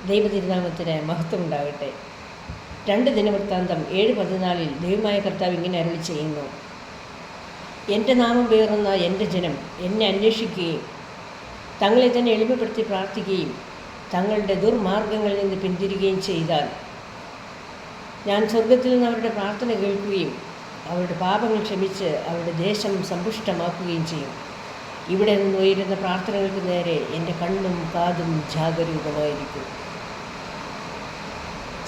ദൈവതിരുനാമത്തിന് മഹത്വം ഉണ്ടാകട്ടെ. 2 ദിനവൃത്താന്തം 7:14 ദൈവമായ കർത്താവ് ഇങ്ങനെ അരുളി ചെയ്യുന്നു: എൻ്റെ നാമം പേറുന്ന എൻ്റെ ജനം എന്നെ അന്വേഷിക്കുകയും തങ്ങളെ തന്നെ എളിമപ്പെടുത്തി പ്രാർത്ഥിക്കുകയും തങ്ങളുടെ ദുർമാർഗങ്ങളിൽ നിന്ന് പിന്തിരികുകയും ചെയ്താൽ ഞാൻ സ്വർഗത്തിൽ നിന്ന് അവരുടെ പ്രാർത്ഥന കേൾക്കുകയും അവരുടെ പാപങ്ങൾ ക്ഷമിച്ച് അവരുടെ ദേശം സമ്പുഷ്ടമാക്കുകയും ചെയ്യും. ഇവിടെ നിന്ന് ഉയരുന്ന പ്രാർത്ഥനകൾക്ക് നേരെ എൻ്റെ കണ്ണും കാതും ജാഗരൂകമായിരിക്കും.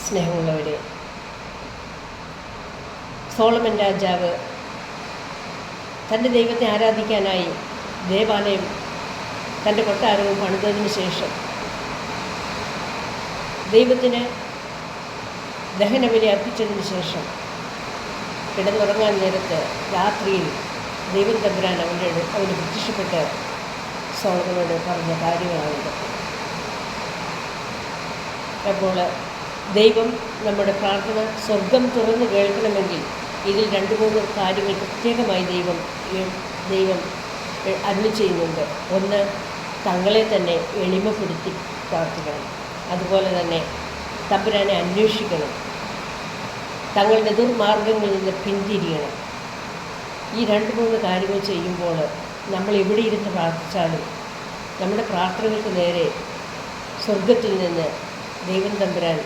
സ്നേഹമുള്ളവരെ, സോളമൻ രാജാവ് തൻ്റെ ദൈവത്തെ ആരാധിക്കാനായി ദേവാലയം തൻ്റെ കൊട്ടാരവും പണിതതിന് ശേഷം ദൈവത്തിന് ദഹനബലി അർപ്പിച്ചതിന് ശേഷം കിടന്നുറങ്ങാൻ നേരത്ത് രാത്രിയിൽ ദൈവം തമ്പുരാൻ അവന് പ്രത്യക്ഷപ്പെട്ട് സോളമനോട് പറഞ്ഞ കാര്യങ്ങളാണിത്. അപ്പോൾ ദൈവം നമ്മുടെ പ്രാർത്ഥന സ്വർഗം തുറന്ന് കേൾക്കണമെങ്കിൽ ഇതിൽ 2-3 കാര്യങ്ങൾ പ്രത്യേകമായി ദൈവം അരുളി ചെയ്യുന്നുണ്ട്. ഒന്ന്, തങ്ങളെ തന്നെ എളിമപ്പെടുത്തി പ്രാർത്ഥിക്കണം. അതുപോലെ തന്നെ തമ്പുരാനെ അന്വേഷിക്കണം. തങ്ങളുടെ ദുർമാർഗങ്ങളിൽ നിന്ന് പിന്തിരിയണം. ഈ 2-3 കാര്യങ്ങൾ ചെയ്യുമ്പോൾ നമ്മൾ എവിടെ ഇരുന്ന് പ്രാർത്ഥിച്ചാലും നമ്മുടെ പ്രാർത്ഥനകൾക്ക് നേരെ സ്വർഗത്തിൽ നിന്ന് ദൈവം തമ്പുരാൻ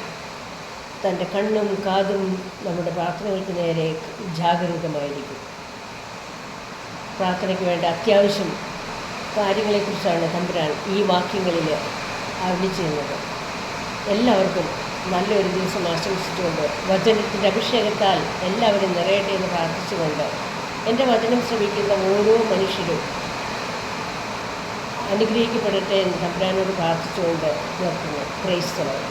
തൻ്റെ കണ്ണും കാതും നമ്മുടെ പ്രാർത്ഥനകൾക്ക് നേരെ ജാഗരൂകമായിരിക്കും. പ്രാർത്ഥനയ്ക്ക് വേണ്ട അത്യാവശ്യം കാര്യങ്ങളെക്കുറിച്ചാണ് തമ്പുരാൻ ഈ വാക്യങ്ങളിൽ അരുളി ചെയ്യുന്നത്. എല്ലാവർക്കും നല്ലൊരു ദിവസം ആശംസിച്ചുകൊണ്ട് വചനത്തിൻ്റെ അഭിഷേകത്താൽ എല്ലാവരും നിറയട്ടെ എന്ന് പ്രാർത്ഥിച്ചുകൊണ്ട് എൻ്റെ വചനം ശ്രമിക്കുന്ന ഓരോ മനുഷ്യരും അനുഗ്രഹിക്കപ്പെടട്ടെ എന്ന് തമ്പുരാനോട് പ്രാർത്ഥിച്ചുകൊണ്ട് നിർത്തുന്നു. Praise the Lord.